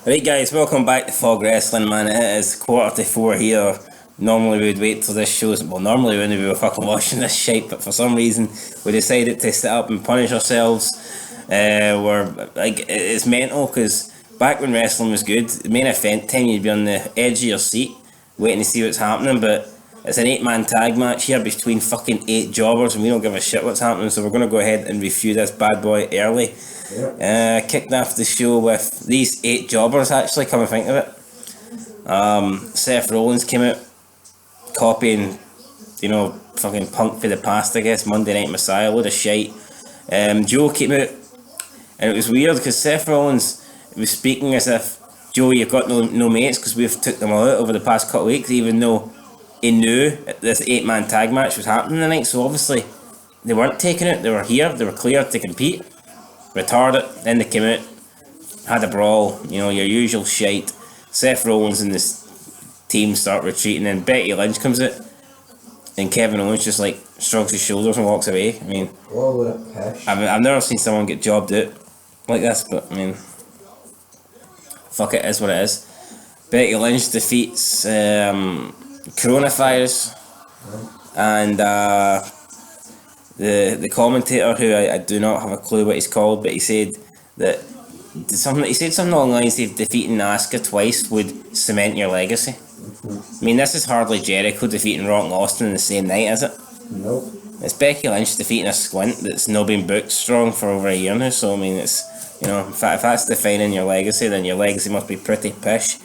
Right guys, welcome back to Fog Wrestling, man. It is 3:45 here. Normally we'd wait till this show's, well, normally when we were fucking watching this shit, but for some reason we decided to sit up and punish ourselves. We're like, it's mental because back when wrestling was good, the main event time you'd be on the edge of your seat waiting to see what's happening, but it's an 8-man tag match here between fucking 8 jobbers and we don't give a shit what's happening, so we're going to go ahead and review this bad boy early. Kicked off the show with these 8 jobbers, actually, come and think of it. Seth Rollins came out copying, fucking Punk for the past, I guess, Monday Night Messiah, load of shite. Joe came out, and it was weird because Seth Rollins was speaking as if, Joe, you've got no mates because we've took them all out over the past couple of weeks, even though he knew this 8-man tag match was happening tonight, so obviously they weren't taking it, they were here, they were cleared to compete. Retarded, then they came out, had a brawl, your usual shite. Seth Rollins and this team start retreating, and Becky Lynch comes out, and Kevin Owens just like shrugs his shoulders and walks away. I mean, I've never seen someone get jobbed out like this, but I mean, fuck it, is what it is. Becky Lynch defeats Coronavirus, and the commentator, who I do not have a clue what he's called, but he said that something along the lines of defeating Asuka twice would cement your legacy. I mean, this is hardly Jericho defeating Rock and Austin in the same night, is it? Nope. It's Becky Lynch defeating a squint that's not been booked strong for over a year now, so I mean, it's, if that's defining your legacy, then your legacy must be pretty pish.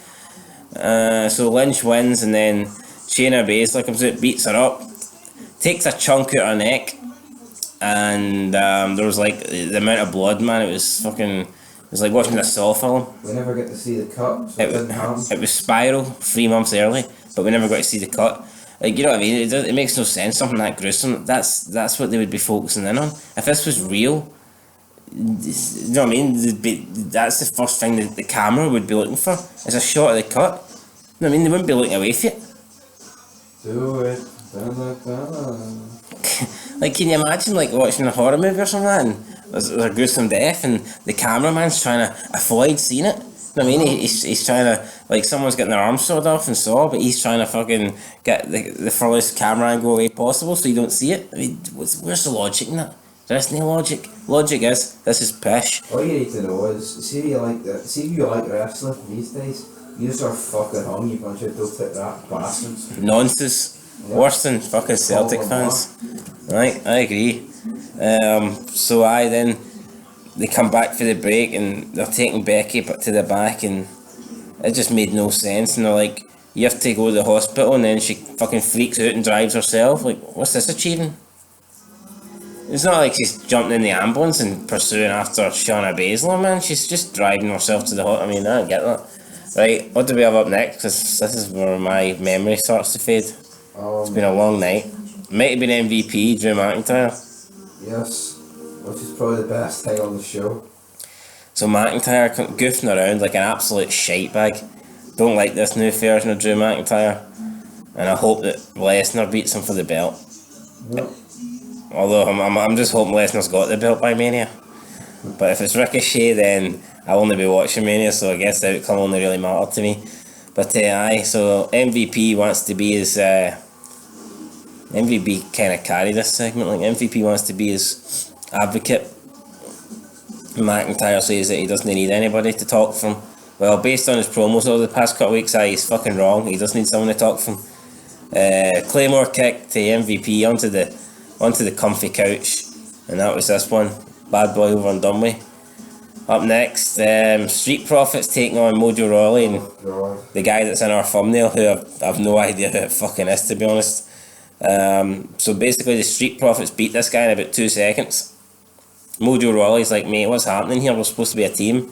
So Lynch wins, and then Shayna Baszler comes out, beats her up, takes a chunk out her neck, and there was like the amount of blood, man, it was like watching a Saw film. We never get to see the cut, so it didn't happen. It was Spiral 3 months early, but we never got to see the cut. Like, you know what I mean? It makes no sense, something that gruesome. That's what they would be focusing in on. If this was real, you know what I mean? That's the first thing that the camera would be looking for, is a shot of the cut. You know what I mean? They wouldn't be looking away from it. Do it. Da-da-da. Like, can you imagine like watching a horror movie or something like that, and there's a gruesome death and the cameraman's trying to avoid seeing it? You know what I mean? He's trying to, like, someone's getting their arm sawed off and Saw, but he's trying to fucking get the furthest camera angle away possible so you don't see it. I mean, where's the logic in that? There's no logic. Logic is, this is pish. All you need to know is, see if you like wrestling these days, you just are fucking hung, you bunch of dope rat bastards. Nonsense. Yep. Worse than fucking Celtic fans. Right, I agree. So then they come back for the break and they're taking Becky but to the back, and it just made no sense, and they're like, you have to go to the hospital, and then she fucking freaks out and drives herself. Like, what's this achieving? It's not like she's jumping in the ambulance and pursuing after Shayna Baszler, man. She's just driving herself to the hospital. I mean, I don't get that. Right, what do we have up next? Because this is where my memory starts to fade. It's been a long night. Might have been MVP, Drew McIntyre. Yes, which is probably the best thing on the show. So McIntyre goofing around like an absolute shite bag. Don't like this new version of Drew McIntyre, and I hope that Lesnar beats him for the belt. Yep. Although I'm just hoping Lesnar's got the belt by Mania. But if it's Ricochet, then I'll only be watching Mania, so I guess the outcome only really matter to me. But so MVP wants to be his MVP kind of carry this segment. Like, MVP wants to be his advocate. McIntyre says that he doesn't need anybody to talk from. Well, based on his promos over the past couple of weeks, he's fucking wrong. He does need someone to talk from. Claymore kick to MVP onto the comfy couch, and that was this one. Bad boy over and done with. Up next, Street Profits taking on Mojo Rawley and the guy that's in our thumbnail, who I've no idea who it fucking is, to be honest. So basically the Street Profits beat this guy in about 2 seconds. Mojo Rawley's like, mate, what's happening here? We're supposed to be a team.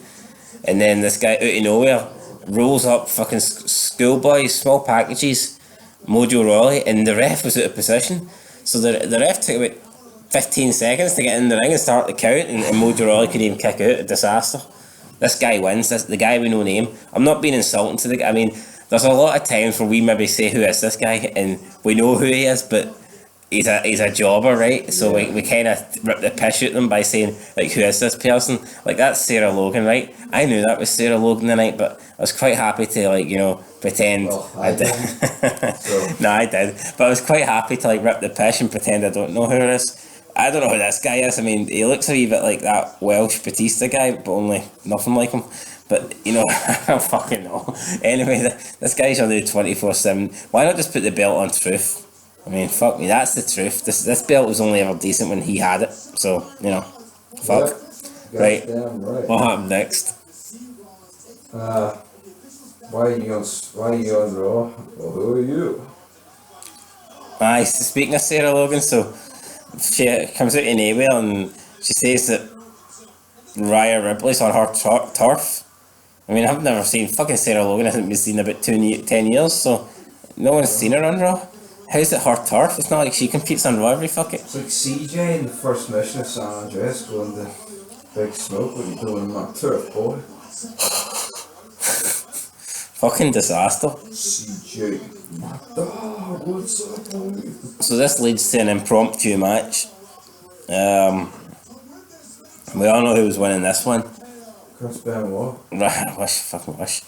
And then this guy out of nowhere rolls up fucking schoolboys, small packages, Mojo Rawley, and the ref was out of position. So the ref took about 15 seconds to get in the ring and start the count, and Mojo Rawley could even kick out. A disaster. This guy wins. The guy with no name. I'm not being insulting to the guy. I mean, there's a lot of times where we maybe say, who is this guy? And we know who he is, but he's a jobber, right? So Yeah. we kind of rip the piss at them by saying, like, who is this person? Like, that's Sarah Logan, right? I knew that was Sarah Logan the night, but I was quite happy to, like, you know, pretend Well, I I did. didn't. So No, I did, but I was quite happy to, like, rip the piss and pretend I don't know who it is. I don't know who this guy is. I mean, he looks a wee bit like that Welsh Batista guy, but only nothing like him. But, you know, I don't fucking know. Anyway, this guy's on there 24/7. Why not just put the belt on Truth? I mean, fuck me, that's the truth. This belt was only ever decent when he had it. So, you know, fuck. yep, Right. goddamn right. What happened next? Why are you on Raw? Well, who are you? Aye, speaking of Sarah Logan, so she comes out in email and she says that Rhea Ripley's on her turf. I mean, I've never seen fucking Sarah Logan. I haven't been seen in about 10 years, so no one's seen her on Raw. How's it her turf? It's not like she competes on Raw every fucking. It's like CJ in the first mission of San Andreas going to Big Smoke. What are you doing on my turf, boy? Fucking disaster. CJ, my dog, what's up, boy? So this leads to an impromptu match. We all know who was winning this one. Chris Benoit. Fucking wish.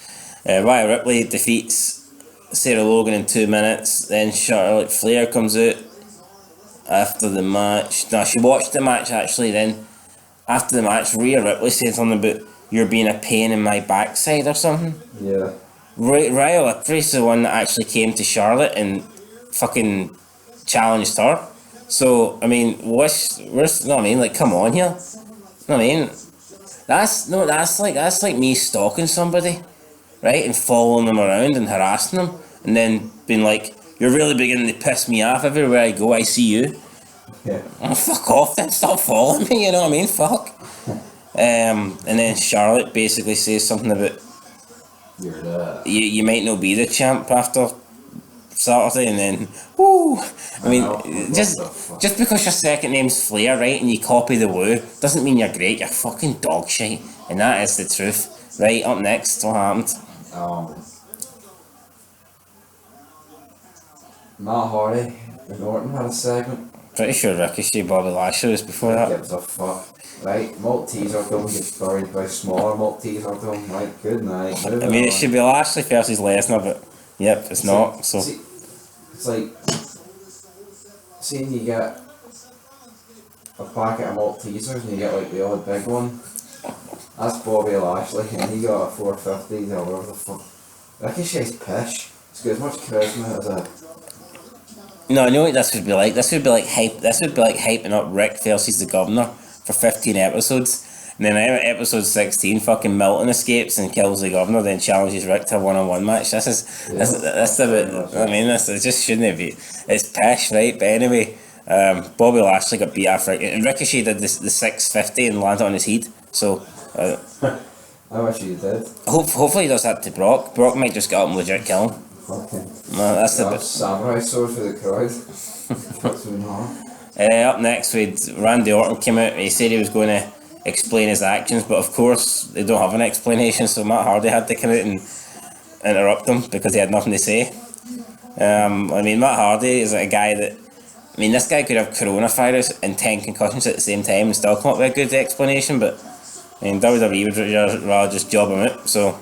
Rhea Ripley defeats Sarah Logan in 2 minutes. Then Charlotte Flair comes out after the match. No, she watched the match actually. Then after the match, Rhea Ripley said something about you're being a pain in my backside or something. Yeah. Rhea Ripley's the one that actually came to Charlotte and fucking challenged her. So I mean, where's no? I mean, like, come on here. No, I mean, that's like me stalking somebody, right, and following them around and harassing them, and then being like, you're really beginning to piss me off everywhere I go. I see you. Yeah. Oh, fuck off then. Stop following me. You know what I mean? Fuck. And then Charlotte basically says something about You're the. you might not be the champ after Saturday, and then woo. I mean, just because your second name's Flair, right, and you copy the woo, doesn't mean you're great. You're fucking dog shit, and that is the truth. Right, up next, what happened? Matt Hardy and Orton had a segment. Pretty sure Ricochet, Bobby Lashley was before Who that. gives a fuck? Right, Malteserdom gets buried by smaller Malteserdom. Right, good night. I mean, it should be Lashley versus Lesnar, but yep, it's not. So See, it's like seeing you get a packet of Maltesers and you get like the odd big one. That's Bobby Lashley, and he got a 450 or whatever the fuck. Ricochet's pish. It's got as much charisma as a. no, I know what this would be like. This would be like hype. This would be like hyping up Rick versus the Governor for 15 episodes. And then episode 16, fucking Milton escapes and kills the Governor, then challenges Rick to a one-on-one match. This a bit. I mean, this it just shouldn't be. It's pish, right? But anyway, Bobby Lashley got beat after it, and Ricochet did the 650 and landed on his head. So. I wish you did. Hopefully he does that to Brock. Brock might just get up and legit kill him. Fucking. No, that's a bit. Samurai sword for the crowd. What's going on? Up next, Randy Orton came out. He said he was going to explain his actions, but of course they don't have an explanation. So Matt Hardy had to come out and interrupt him because he had nothing to say. I mean, Matt Hardy is a guy that. I mean, this guy could have coronavirus and 10 concussions at the same time and still come up with a good explanation, but. I mean, WWE would rather just job him out. So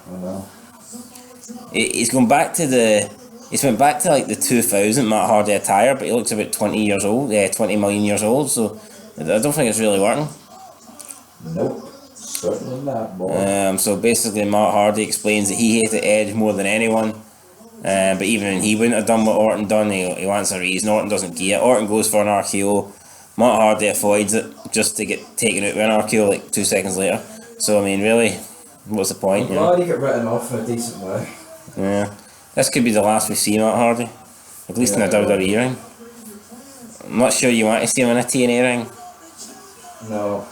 he's going back to he's went back to like the 2000 Matt Hardy attire, but he looks about 20 years old. Yeah, 20 million years old. So I don't think it's really working. Nope, certainly not, boy. So basically, Matt Hardy explains that he hated Edge more than anyone. But even when he wouldn't have done what Orton done, he wants a reason. Orton doesn't get it. Orton goes for an RKO. Matt Hardy avoids it just to get taken out with an RKO like 2 seconds later. So I mean, really, what's the point? I'm glad he got written off in a decent way. Yeah, this could be the last we see Matt Hardy, at least in a WWE ring. I'm not sure you want to see him in a TNA ring. No.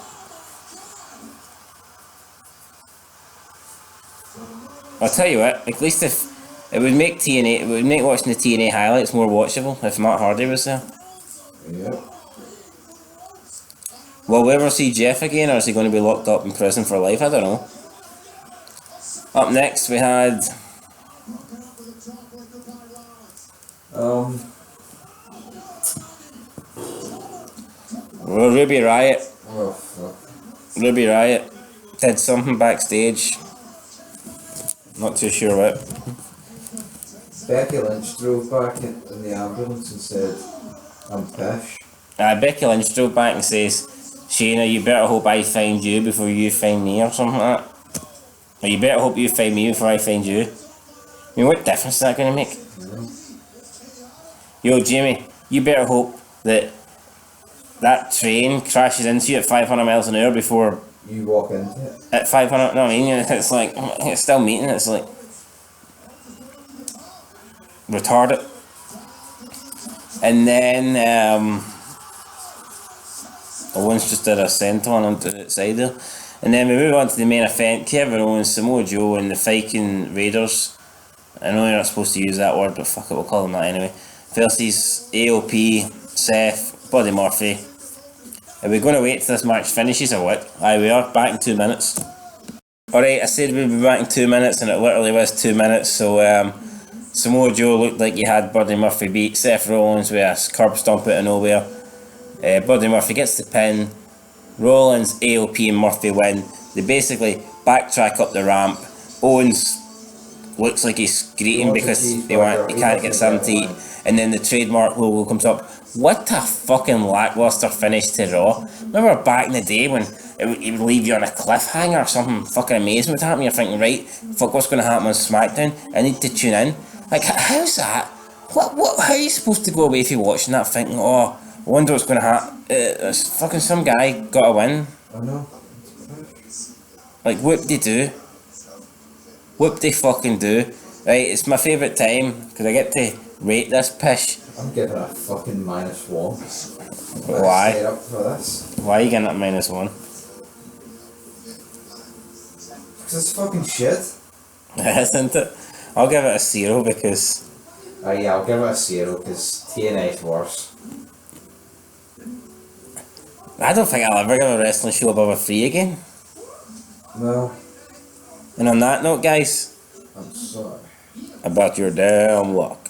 I'll tell you what, at least if it would make watching the TNA highlights more watchable if Matt Hardy was there. Yep. Will we ever see Jeff again, or is he going to be locked up in prison for life? I don't know. Up next, we had. Well, Ruby Riot. Oh fuck. Ruby Riot did something backstage. Not too sure what. Becky Lynch drove back in the ambulance and said, I'm pish. Becky Lynch drove back and says, Shayna, you better hope I find you before you find me, or something like that. Or you better hope you find me before I find you. I mean, what difference is that going to make? Yeah. Yo, Jamie, you better hope that that train crashes into you at 500 miles an hour before... You walk into it. At 500... No, I mean, it's like... It's still meeting, it's like... retarded. And then, Owens just did a senton onto the side there. And then we move on to the main event. Kevin Owens, Samoa Joe, and the Viking Raiders. I know you're not supposed to use that word, but fuck it, we'll call them that anyway. Versus AOP, Seth, Buddy Murphy. Are we going to wait till this match finishes or what? Aye, we are. Back in 2 minutes. Alright, I said we'd be back in 2 minutes, and it literally was 2 minutes, so Samoa Joe looked like he had Buddy Murphy beat. Seth Rollins with a curb stomp out of nowhere. Buddy Murphy gets the pin. Rollins, AOP and Murphy win. They basically backtrack up the ramp. Owens looks like he's greeting because he can't get something to eat. And then the trademark logo comes up. What a fucking lackluster finish to Raw. Remember back in the day when it would leave you on a cliffhanger or something fucking amazing would happen? You're thinking, right, fuck, what's going to happen on SmackDown? I need to tune in. Like, how's that? What? How are you supposed to go away if you're watching that thinking, oh, I wonder what's going to happen? Fucking some guy got a win. I know. Like, whoop-de-do. Whoop-de-fucking do. Right, it's my favourite time, because I get to rate this pish. I'm giving it a fucking -1. Why? Stayed up for this. Why are you getting it -1? Because it's fucking shit. Isn't it? I'll give it a 0 because... Yeah, I'll give it a 0 because TNA's worse. I don't think I'll ever give a wrestling show above a 3 again. No. And on that note, guys, I'm sorry. about your damn luck.